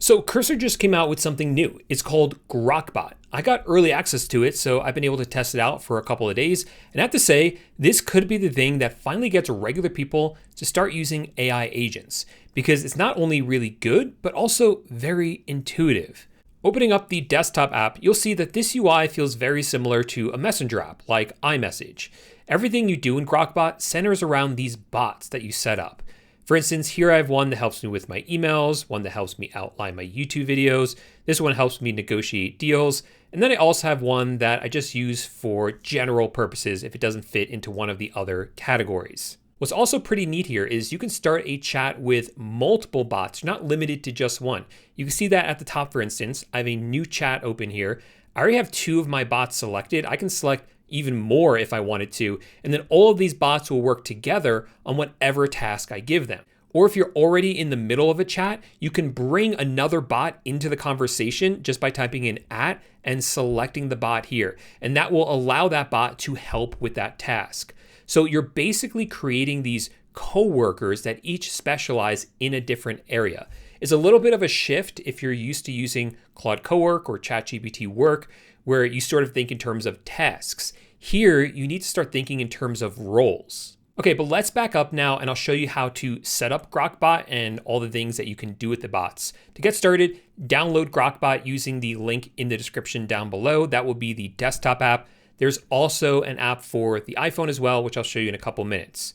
So Cursor just came out with something new. It's called Grok Bot. I got early access to it, so I've been able to test it out for a couple of days. And I have to say, this could be the thing that finally gets regular people to start using AI agents, because it's not only really good, but also very intuitive. Opening up the desktop app, you'll see that this UI feels very similar to a messenger app like iMessage. Everything you do in GrokBot centers around these bots that you set up. For instance, here I have one that helps me with my emails, one that helps me outline my YouTube videos. This one helps me negotiate deals. And then I also have one that I just use for general purposes if it doesn't fit into one of the other categories. What's also pretty neat here is you can start a chat with multiple bots, you're not limited to just one. You can see that at the top, for instance, I have a new chat open here. I already have 2 of my bots selected. I can select even more if I wanted to, and then all of these bots will work together on whatever task I give them. Or if you're already in the middle of a chat, you can bring another bot into the conversation just by typing in @ and selecting the bot here. And that will allow that bot to help with that task. So you're basically creating these coworkers that each specialize in a different area. It's a little bit of a shift if you're used to using Claude Cowork or ChatGPT Work, where you sort of think in terms of tasks. Here, you need to start thinking in terms of roles. Okay, but let's back up now and I'll show you how to set up GrokBot and all the things that you can do with the bots. To get started, download GrokBot using the link in the description down below. That will be the desktop app. There's also an app for the iPhone as well, which I'll show you in a couple minutes.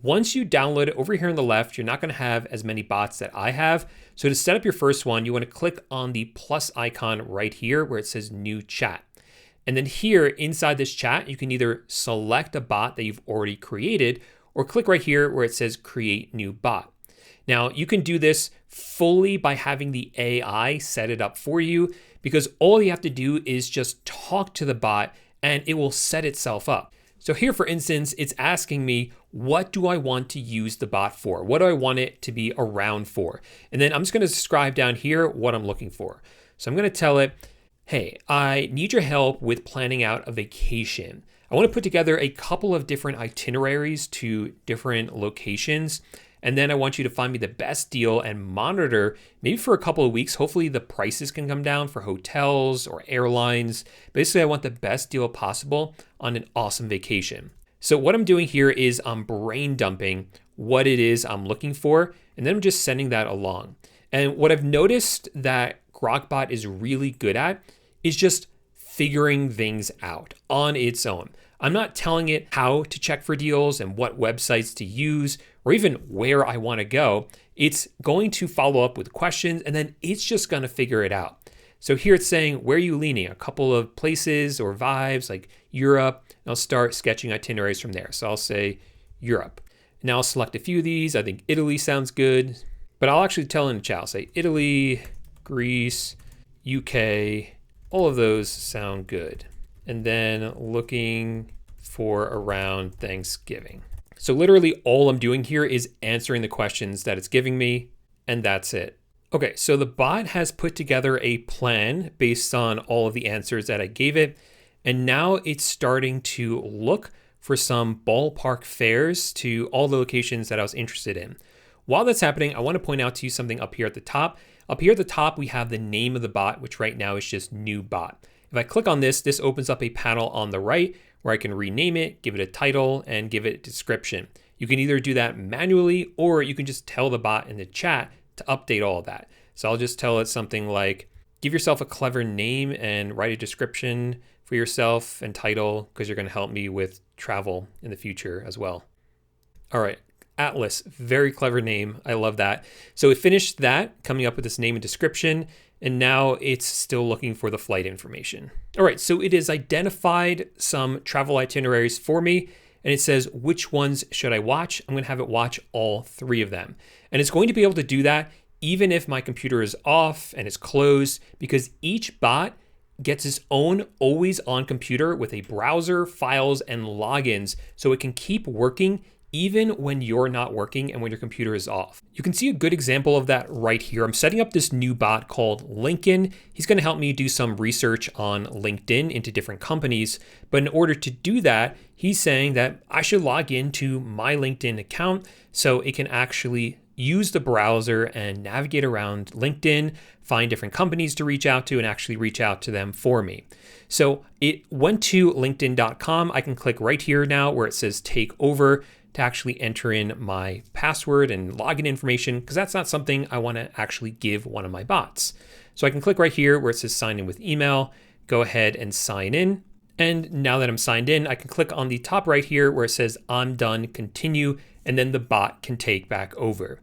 Once you download it, over here on the left, you're not gonna have as many bots that I have. So to set up your first one, you wanna click on the plus icon right here where it says new chat. And then here inside this chat, you can either select a bot that you've already created or click right here where it says create new bot. Now you can do this fully by having the AI set it up for you, because all you have to do is just talk to the bot and it will set itself up. So here, for instance, it's asking me, what do I want to use the bot for? What do I want it to be around for? And then I'm just gonna describe down here what I'm looking for. So I'm gonna tell it, hey, I need your help with planning out a vacation. I wanna put together a couple of different itineraries to different locations. And then I want you to find me the best deal and monitor, maybe for a couple of weeks. Hopefully the prices can come down for hotels or airlines. Basically, I want the best deal possible on an awesome vacation. So what I'm doing here is I'm brain dumping what it is I'm looking for, and then I'm just sending that along. And what I've noticed that GrokBot is really good at is just figuring things out on its own. I'm not telling it how to check for deals and what websites to use or even where I want to go. It's going to follow up with questions and then it's just going to figure it out. So here it's saying, where are you leaning? A couple of places or vibes like Europe. And I'll start sketching itineraries from there. So I'll say Europe. Now I'll select a few of these. I think Italy sounds good, but I'll actually tell in the chat, I'll say Italy, Greece, UK, all of those sound good. And then looking for around Thanksgiving. So literally all I'm doing here is answering the questions that it's giving me, and that's it. Okay, so the bot has put together a plan based on all of the answers that I gave it, and now it's starting to look for some ballpark fares to all the locations that I was interested in. While that's happening, I want to point out to you something up here at the top. Up here at the top, we have the name of the bot, which right now is just new bot. If I click on this, this opens up a panel on the right where I can rename it, give it a title, and give it a description. You can either do that manually, or you can just tell the bot in the chat to update all of that. So I'll just tell it something like, give yourself a clever name and write a description for yourself and title, because you're gonna help me with travel in the future as well. All right, Atlas, very clever name. I love that. So it finished that, coming up with this name and description, and now it's still looking for the flight information. All right, so it has identified some travel itineraries for me, and it says, which ones should I watch? I'm gonna have it watch all 3 of them. And it's going to be able to do that even if my computer is off and it's closed, because each bot gets its own always on computer with a browser, files, and logins, so it can keep working even when you're not working and when your computer is off. You can see a good example of that right here. I'm setting up this new bot called Lincoln. He's gonna help me do some research on LinkedIn into different companies. But in order to do that, he's saying that I should log into my LinkedIn account so it can actually use the browser and navigate around LinkedIn, find different companies to reach out to, and actually reach out to them for me. So it went to linkedin.com. I can click right here now where it says take over to actually enter in my password and login information, because that's not something I want to actually give one of my bots. So I can click right here where it says sign in with email, go ahead and sign in. And now that I'm signed in, I can click on the top right here where it says I'm done, continue, and then the bot can take back over.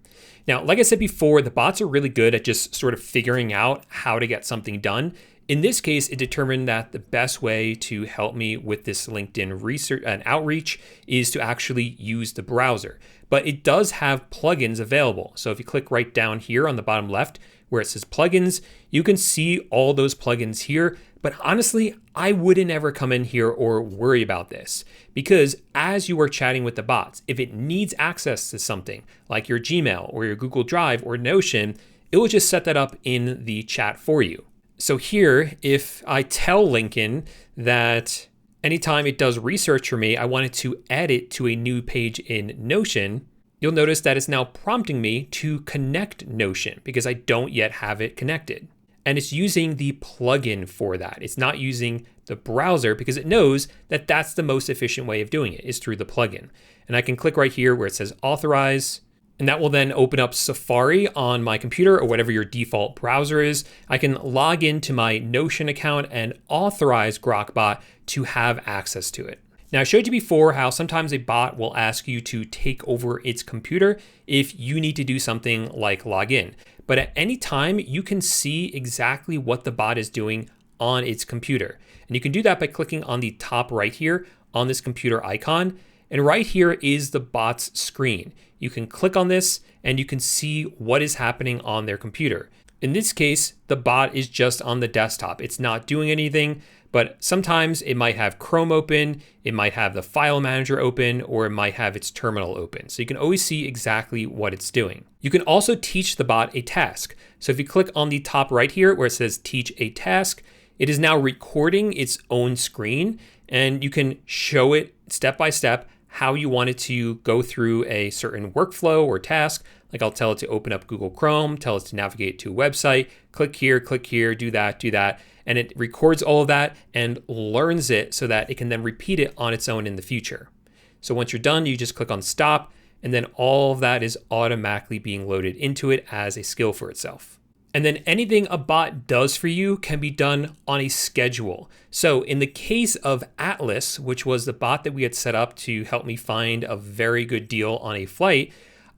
Now, like I said before, the bots are really good at just sort of figuring out how to get something done. In this case, it determined that the best way to help me with this LinkedIn research and outreach is to actually use the browser. But it does have plugins available. So if you click right down here on the bottom left where it says plugins, you can see all those plugins here. But honestly, I wouldn't ever come in here or worry about this, because as you are chatting with the bots, if it needs access to something like your Gmail or your Google Drive or Notion, it will just set that up in the chat for you. So here, if I tell Lincoln that anytime it does research for me, I want it to add it to a new page in Notion, you'll notice that it's now prompting me to connect Notion because I don't yet have it connected. And it's using the plugin for that. It's not using the browser because it knows that that's the most efficient way of doing it is through the plugin. And I can click right here where it says authorize, and that will then open up Safari on my computer or whatever your default browser is. I can log into my Notion account and authorize Grok Bot to have access to it. Now, I showed you before how sometimes a bot will ask you to take over its computer if you need to do something like log in. But at any time, you can see exactly what the bot is doing on its computer. And you can do that by clicking on the top right here on this computer icon. And right here is the bot's screen. You can click on this and you can see what is happening on their computer. In this case, the bot is just on the desktop. It's not doing anything, but sometimes it might have Chrome open, it might have the file manager open, or it might have its terminal open. So you can always see exactly what it's doing. You can also teach the bot a task. So if you click on the top right here where it says teach a task, it is now recording its own screen, and you can show it step by step how you want it to go through a certain workflow or task. Like I'll tell it to open up Google Chrome, tell it to navigate to a website, click here, do that. And it records all of that and learns it so that it can then repeat it on its own in the future. So once you're done, you just click on stop, and then all of that is automatically being loaded into it as a skill for itself. And then anything a bot does for you can be done on a schedule. So in the case of Atlas, which was the bot that we had set up to help me find a very good deal on a flight,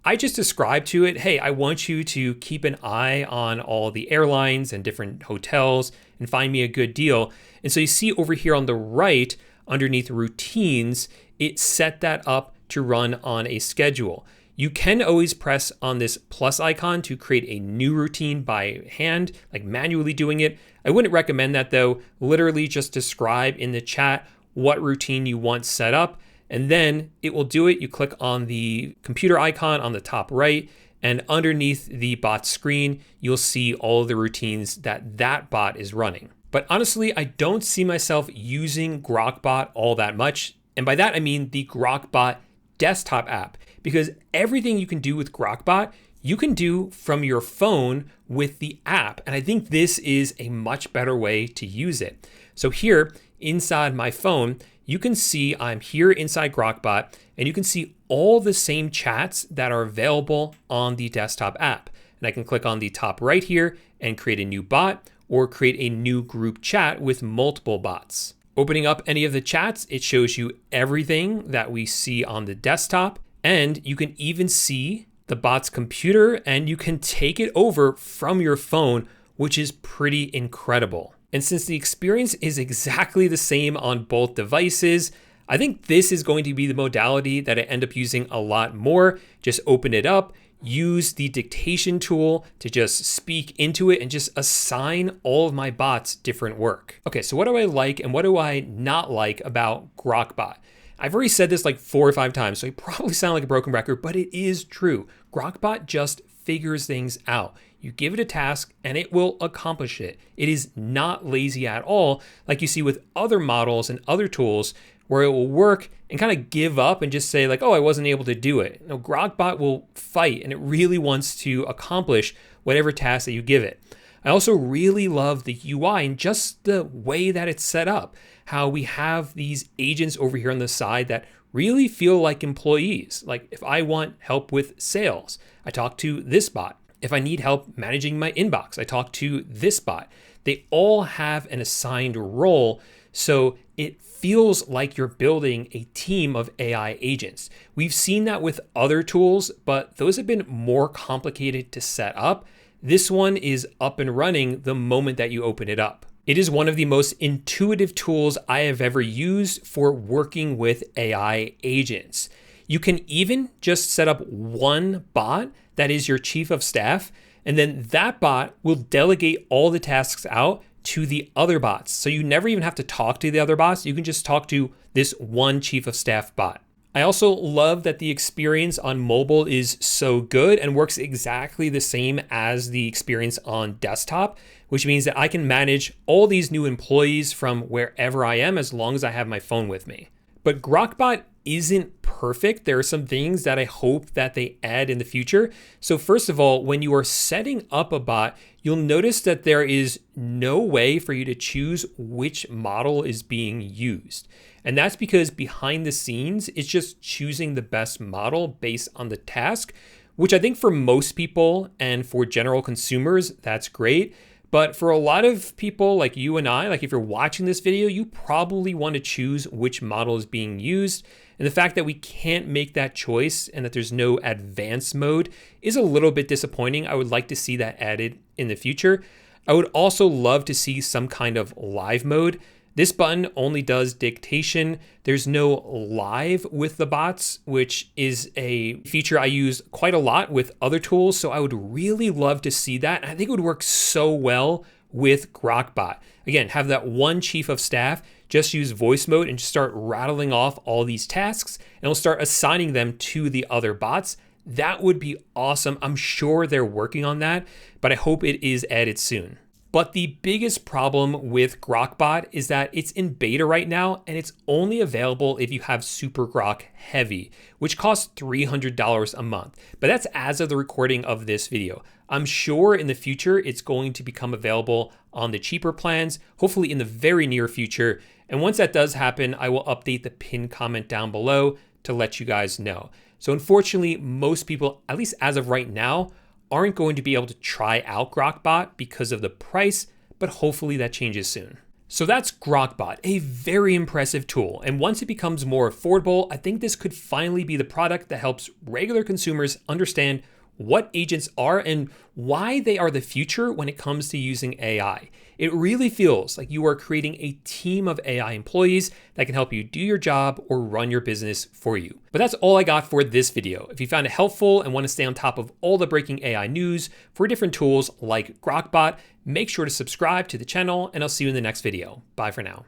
I just described to it, hey, I want you to keep an eye on all the airlines and different hotels and find me a good deal. And so you see over here on the right, underneath routines, it set that up to run on a schedule. You can always press on this plus icon to create a new routine by hand, like manually doing it. I wouldn't recommend that though. Literally just describe in the chat what routine you want set up, and then it will do it. You click on the computer icon on the top right, and underneath the bot screen, you'll see all of the routines that bot is running. But honestly, I don't see myself using Grok Bot all that much. And by that, I mean the Grok Bot desktop app, because everything you can do with Grok Bot, you can do from your phone with the app. And I think this is a much better way to use it. So here inside my phone, you can see I'm here inside Grok Bot, and you can see all the same chats that are available on the desktop app. And I can click on the top right here and create a new bot or create a new group chat with multiple bots. Opening up any of the chats, it shows you everything that we see on the desktop, and you can even see the bot's computer, and you can take it over from your phone, which is pretty incredible. And since the experience is exactly the same on both devices, I think this is going to be the modality that I end up using a lot more. Just open it up, use the dictation tool to just speak into it and just assign all of my bots different work. Okay, so what do I like and what do I not like about Grok Bot? I've already said this like 4 or 5 times, so I probably sound like a broken record, but it is true. Grok Bot just figures things out. You give it a task and it will accomplish it. It is not lazy at all, like you see with other models and other tools where it will work and kind of give up and just say like, oh, I wasn't able to do it. No, Grok Bot will fight and it really wants to accomplish whatever task that you give it. I also really love the UI and just the way that it's set up, how we have these agents over here on the side that really feel like employees. Like if I want help with sales, I talk to this bot. If I need help managing my inbox, I talk to this bot. They all have an assigned role, so it feels like you're building a team of AI agents. We've seen that with other tools, but those have been more complicated to set up. This one is up and running the moment that you open it up. It is one of the most intuitive tools I have ever used for working with AI agents. You can even just set up one bot that is your chief of staff, and then that bot will delegate all the tasks out to the other bots. So you never even have to talk to the other bots. You can just talk to this one chief of staff bot. I also love that the experience on mobile is so good and works exactly the same as the experience on desktop, which means that I can manage all these new employees from wherever I am as long as I have my phone with me. But Grok Bot isn't perfect. There are some things that I hope that they add in the future. So first of all, when you are setting up a bot, you'll notice that there is no way for you to choose which model is being used. And that's because behind the scenes, it's just choosing the best model based on the task, which I think for most people and for general consumers, that's great. But for a lot of people like you and I, like if you're watching this video, you probably want to choose which model is being used. And the fact that we can't make that choice and that there's no advanced mode is a little bit disappointing. I would like to see that added in the future. I would also love to see some kind of live mode. This button only does dictation. There's no live with the bots, which is a feature I use quite a lot with other tools. So I would really love to see that. I think it would work so well with Grok Bot. Again, have that one chief of staff just use voice mode and just start rattling off all these tasks, and it'll start assigning them to the other bots. That would be awesome. I'm sure they're working on that, but I hope it is added soon. But the biggest problem with Grok Bot is that it's in beta right now, and it's only available if you have Super Grok Heavy, which costs $300 a month. But that's as of the recording of this video. I'm sure in the future it's going to become available on the cheaper plans, hopefully in the very near future. And once that does happen, I will update the pinned comment down below to let you guys know. So unfortunately, most people, at least as of right now, aren't going to be able to try out Grok Bot because of the price, but hopefully that changes soon. So that's Grok Bot, a very impressive tool. And once it becomes more affordable, I think this could finally be the product that helps regular consumers understand what agents are and why they are the future when it comes to using AI. It really feels like you are creating a team of AI employees that can help you do your job or run your business for you. But that's all I got for this video. If you found it helpful and want to stay on top of all the breaking AI news for different tools like Grok Bot, make sure to subscribe to the channel, and I'll see you in the next video. Bye for now.